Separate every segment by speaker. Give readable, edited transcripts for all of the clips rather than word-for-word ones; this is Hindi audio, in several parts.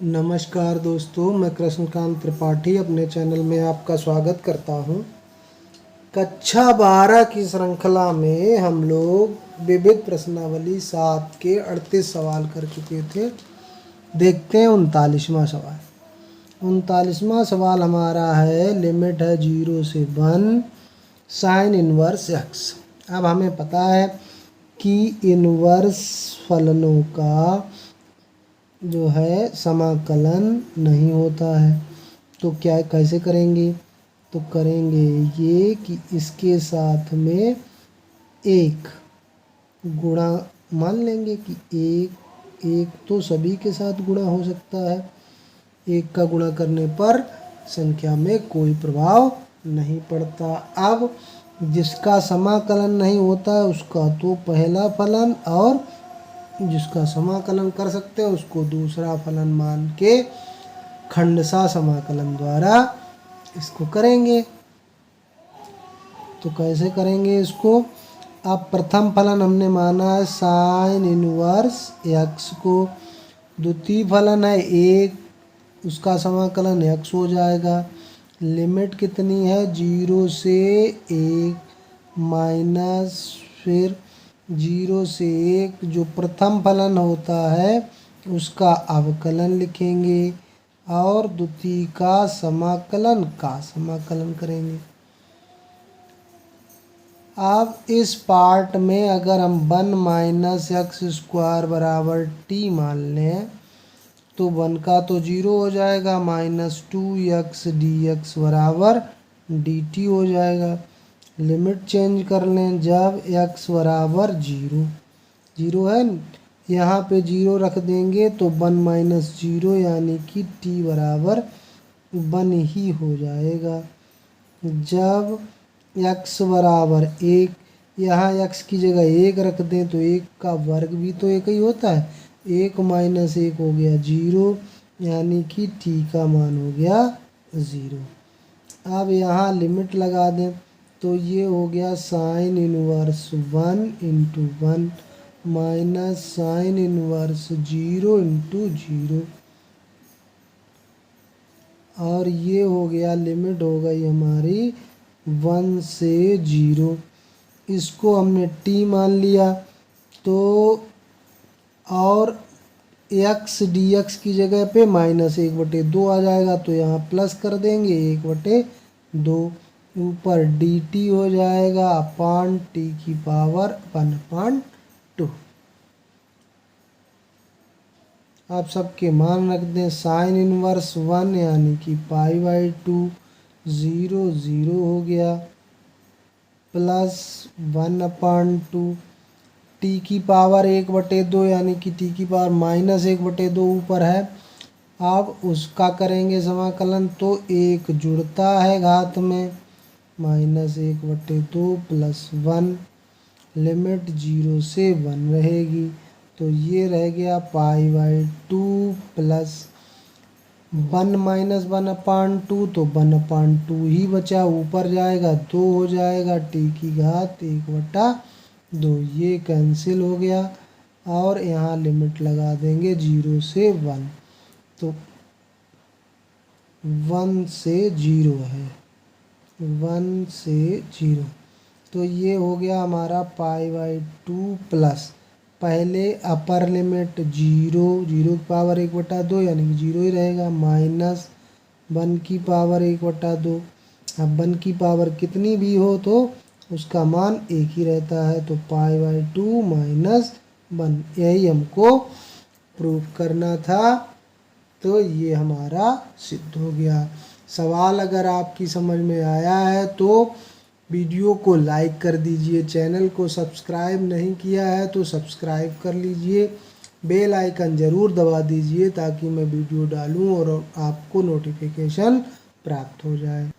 Speaker 1: नमस्कार दोस्तों, मैं कृष्णकांत त्रिपाठी अपने चैनल में आपका स्वागत करता हूं। कक्षा 12 की श्रृंखला में हम लोग विविध प्रश्नावली 7 के 38 सवाल कर चुके थे। देखते हैं 39वां सवाल। 39वां सवाल हमारा है, लिमिट है 0 से 1 साइन इनवर्स एक्स। अब हमें पता है कि इनवर्स फलनों का जो है समाकलन नहीं होता है, तो क्या कैसे करेंगे? तो करेंगे ये कि इसके साथ में एक गुणा मान लेंगे कि एक तो सभी के साथ गुणा हो सकता है। एक का गुणा करने पर संख्या में कोई प्रभाव नहीं पड़ता। अब जिसका समाकलन नहीं होता है उसका तो पहला फलन, और जिसका समाकलन कर सकते हैं उसको दूसरा फलन मान के खंडशः समाकलन द्वारा इसको करेंगे। तो कैसे करेंगे इसको? अब प्रथम फलन हमने माना है साइन इनवर्स एक्स को, द्वितीय फलन है एक, उसका समाकलन एक्स हो जाएगा। लिमिट कितनी है? 0 से 1 माइनस फिर 0 से 1 जो प्रथम फलन होता है उसका अवकलन लिखेंगे और द्वितीय का समाकलन करेंगे। अब इस पार्ट में अगर हम 1 माइनस एक्स स्क्वायर बराबर टी मान लें तो 1 का तो 0 हो जाएगा, माइनस 2x dx बराबर dt हो जाएगा। लिमिट चेंज कर लें, जब x बराबर 0 है, यहाँ पे 0 रख देंगे तो 1 माइनस 0 यानी कि t बराबर 1 ही हो जाएगा। जब x बराबर 1, यहाँ x की जगह 1 रख दें तो 1 का वर्ग भी तो 1 ही होता है। 1 माइनस 1 हो गया 0, यानी कि t का मान हो गया 0। अब यहाँ लिमिट लगा दें तो ये हो गया sine inverse 1 into 1 minus sine inverse 0 into 0, और ये हो गया, लिमिट हो गई हमारी 1 से 0। इसको हमने t मान लिया तो, और x dx की जगह पे माइनस 1/2 आ जाएगा, तो यहाँ प्लस कर देंगे 1/2, ऊपर dt हो जाएगा अपान t की पावर 1/2। अब सबके मान रख दें, साइन इनवर्स 1 यानी कि π/2, 0 0 हो गया, प्लस 1/2, टी की पावर 1/2 यानी कि टी की पावर माइनस 1/2 ऊपर है। अब उसका करेंगे समाकलन तो 1 जुड़ता है घात में, माइनस 1/2 प्लस 1, लिमिट 0 से 1 रहेगी, तो ये रह गया π/2 प्लस 1 माइनस 1/2, तो 1/2 ही बचा, ऊपर जाएगा 2 हो जाएगा, t की घात 1/2, ये कैंसिल हो गया। और यहाँ लिमिट लगा देंगे 0 से 1, तो 1 से 0 है, 1 से 0, तो ये हो गया हमारा π/2 प्लस, पहले अपर लिमिट 0 की पावर 1/2 यानी कि 0 ही रहेगा, माइनस 1 की पावर 1/2। अब 1 की पावर कितनी भी हो तो उसका मान 1 ही रहता है, तो π/2 माइनस 1, यही हमको प्रूफ करना था। तो ये हमारा सिद्ध हो गया। सवाल अगर आपकी समझ में आया है तो वीडियो को लाइक कर दीजिए, चैनल को सब्सक्राइब नहीं किया है तो सब्सक्राइब कर लीजिए, बेल आइकन ज़रूर दबा दीजिए ताकि मैं वीडियो डालूं और आपको नोटिफिकेशन प्राप्त हो जाए।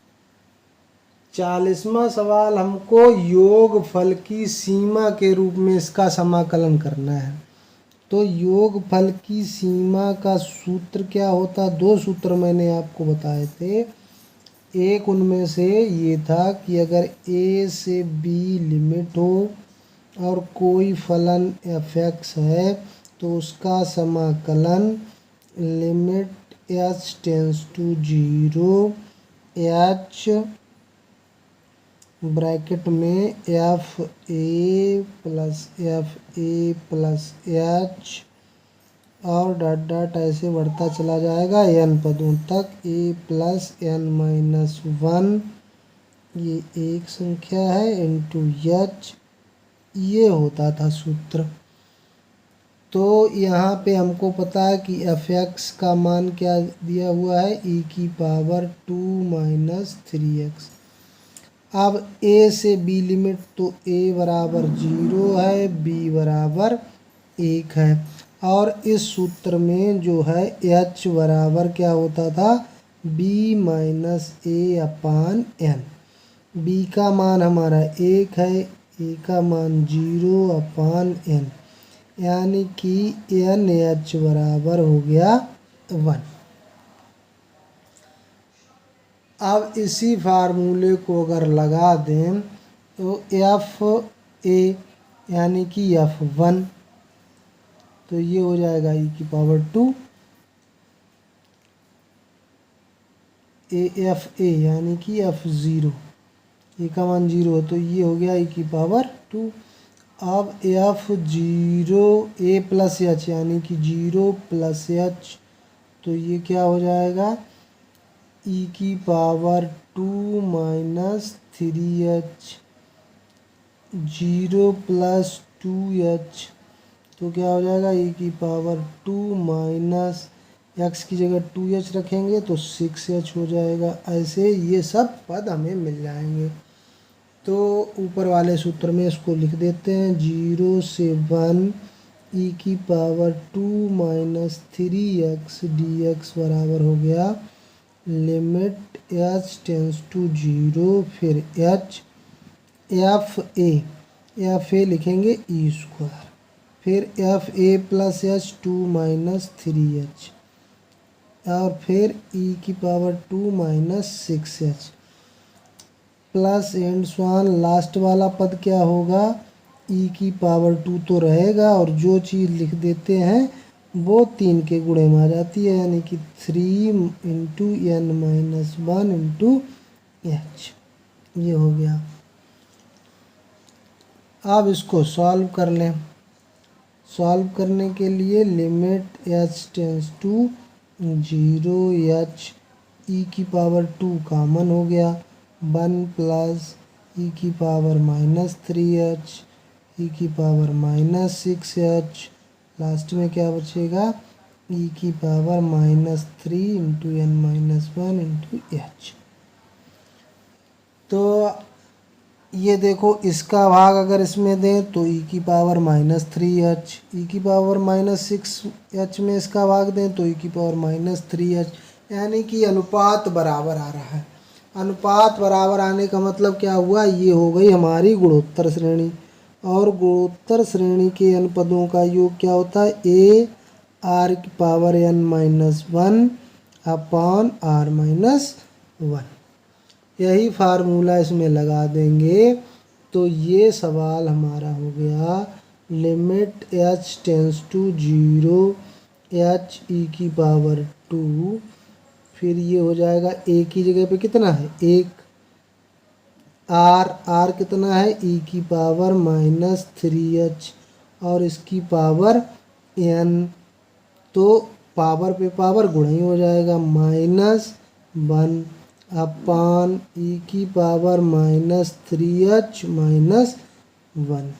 Speaker 1: 40वां सवाल, हमको योगफल की सीमा के रूप में इसका समाकलन करना है। तो योगफल की सीमा का सूत्र क्या होता है? 2 सूत्र मैंने आपको बताए थे। एक उनमें से ये था कि अगर a से b लिमिट हो और कोई फलन f(x) है तो उसका समाकलन limit h tends to 0, h bracket में एफ ए प्लस एच और डॉट डॉट ऐसे बढ़ता चला जाएगा एन पदों तक, ए प्लस एन माइनस 1, ये एक संख्या है, इंटू एच, ये होता था सूत्र। तो यहाँ पे हमको पता है कि एफ एक्स का मान क्या दिया हुआ है, ई की पावर 2 माइनस 3x। अब ए से बी लिमिट, तो ए बराबर 0 है, बी बराबर 1 है, और इस सूत्र में जो है एच बराबर क्या होता था, बी माइनस ए अपान एन। बी का मान हमारा 1 है, ए का मान 0 अपान एन, यानी कि एन एच बराबर हो गया 1। अब इसी फार्मूले को अगर लगा दें तो एफ ए यानी कि F1, तो ये हो जाएगा ई की पावर 2, एफ ए यानी कि F0, ए का मान 0 है, तो ये हो गया ई की पावर 2। अब F0 ए प्लस एच यानी कि 0 प्लस एच, तो ये क्या हो जाएगा, ई की power 2 minus 3h, 0 plus 2h, तो क्या हो जाएगा, ई की पावर 2 माइनस एक्स की जगह 2h रखेंगे तो 6h हो जाएगा। ऐसे ये सब पद हमें मिल जाएंगे। तो ऊपर वाले सूत्र में इसको लिख देते हैं, 0 से 1 ई की पावर 2 माइनस 3x dx बराबर हो गया लिमिट एच टेंस टू 0, फिर एच एफ ए लिखेंगे ई स्क्वायर, फिर f a plus h 2 minus 3h, और फिर ई की power 2 minus 6h plus and स्वान लास्ट वाला पद क्या होगा, ई की पावर 2 तो रहेगा, और जो चीज़ लिख देते हैं वो 3 के गुणे में आ जाती है, यानी कि 3 into n minus 1 into h, ये हो गया। अब इसको सॉल्व कर लें। सॉल्व करने के लिए limit h tends to 0, h e की पावर 2 कॉमन हो गया, 1 प्लस ई की पावर माइनस 3h, ई की पावर माइनस 6h, लास्ट में क्या बचेगा, ई की power minus 3 into n minus 1 into h. तो ये देखो, इसका भाग अगर इसमें दें तो ई की पावर माइनस 3h, ई की पावर माइनस 6h में इसका भाग दें तो ई की पावर माइनस 3h, यानी कि अनुपात बराबर आ रहा है। अनुपात बराबर आने का मतलब क्या हुआ, ये हो गई हमारी गुणोत्तर श्रेणी, और गुणोत्तर श्रेणी के n पदों का योग क्या होता है, ए आर की power n minus 1 upon r minus 1। यही फार्मूला इसमें लगा देंगे तो ये सवाल हमारा हो गया, limit h tends to 0, h e की पावर 2, फिर ये हो जाएगा ए की जगह पे कितना है 1, आर कितना है ई की पावर माइनस 3h, और इसकी पावर n, तो पावर पे पावर गुणा ही हो जाएगा, माइनस 1 अपान ई की पावर माइनस 3h माइनस 1,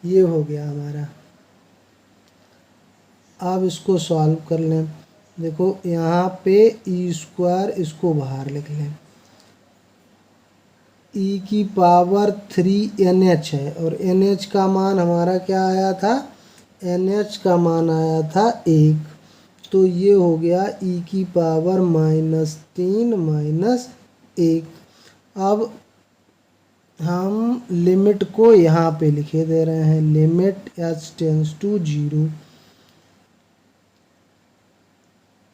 Speaker 1: ये हो गया हमारा। अब इसको सॉल्व कर लें। देखो यहाँ पे ई स्क्वायर, इसको बाहर लिख लें, ई की पावर 3NH है, और NH का मान हमारा क्या आया था, NH का मान आया था 1, तो ये हो गया ई की पावर माइनस 3 माइनस 1। अब हम लिमिट को यहाँ पे लिखे दे रहे हैं, limit h tends to 0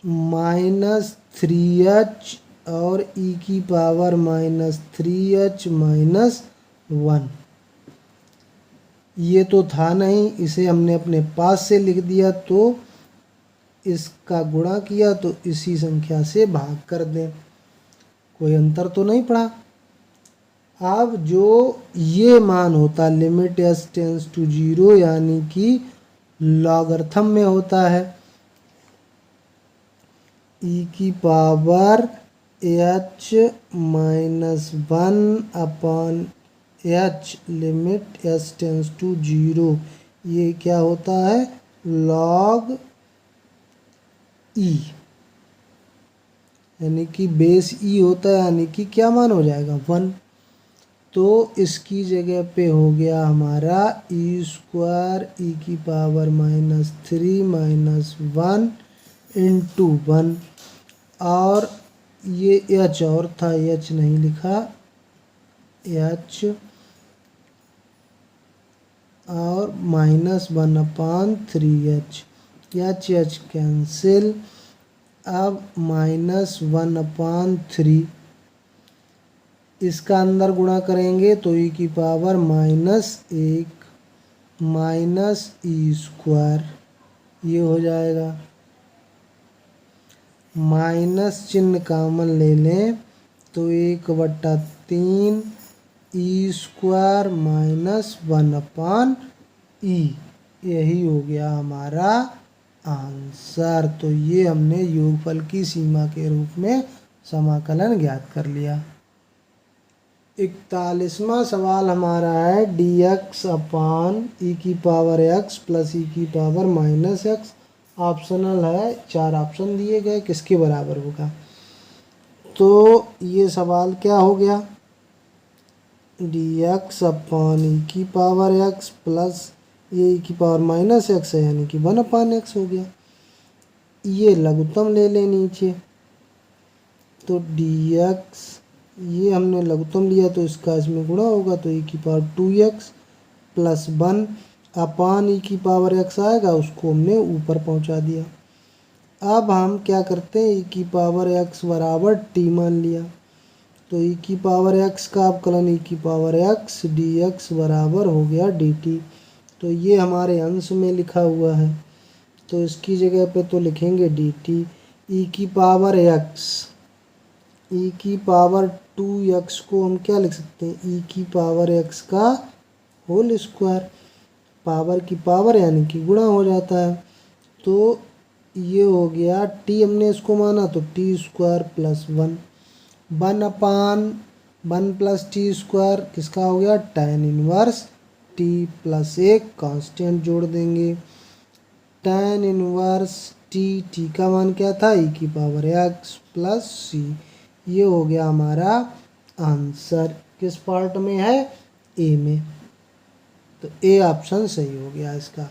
Speaker 1: minus 3h और ई की पावर माइनस 3h माइनस 1, ये तो था नहीं, इसे हमने अपने पास से लिख दिया, तो इसका गुणा किया तो इसी संख्या से भाग कर दें। कोई अंतर तो नहीं पड़ा। अब जो ये मान होता है लिमिट s टेंस टू 0 यानी कि लॉगरिथम में होता है e की power h minus 1/h limit s tends to 0, ये क्या होता है लॉग e, यानी कि बेस e होता है, यानी कि क्या मान हो जाएगा 1। तो इसकी जगह पे हो गया हमारा e स्क्वायर e की पावर -3 - 1 इंटू 1, और ये h और था, h नहीं लिखा, h और -1/3h, h कैंसिल। अब -1/3 इसका अंदर गुणा करेंगे तो e की पावर -1 माइनस ई स्क्वायर, ये हो जाएगा। माइनस चिन्ह कॉमन ले लें तो 1/3 ई स्क्वायर -1/e, यही हो गया हमारा आंसर। तो ये हमने योगफल की सीमा के रूप में समाकलन ज्ञात कर लिया। 41वां सवाल हमारा है dx अपान e की पावर x प्लस e की पावर -x, ऑप्शनल है, 4 ऑप्शन दिए गए, किसके बराबर होगा। तो ये सवाल क्या हो गया, dx अपान e की पावर x प्लस ये e की पावर -x है, यानी कि 1/x हो गया। ये लघुत्तम ले लें नीचे, तो dx ये हमने लघुत्तम लिया तो इसका इसमें गुणा होगा, तो e की पावर 2x प्लस 1 अपान e की पावर x आएगा, उसको हमने ऊपर पहुंचा दिया। अब हम क्या करते हैं, e की पावर x बराबर t मान लिया, तो e की पावर x का अवकलन e की पावर x dx बराबर हो गया dt। तो ये हमारे अंश में लिखा हुआ है, तो इसकी जगह पे तो लिखेंगे dt। e की पावर x, e की पावर 2x को हम क्या लिख सकते हैं, e की पावर x का होल स्क्वायर, पावर की पावर यानी कि गुणा हो जाता है। तो ये हो गया t, हमने इसको माना तो t square plus 1 plus T square किसका हो गया, tan inverse t plus 1 constant जोड़ देंगे, tan इनवर्स t का मान क्या था, e की पावर x प्लस c, ये हो गया हमारा आंसर। किस पार्ट में है, ए में, तो ए ऑप्शन सही हो गया इसका।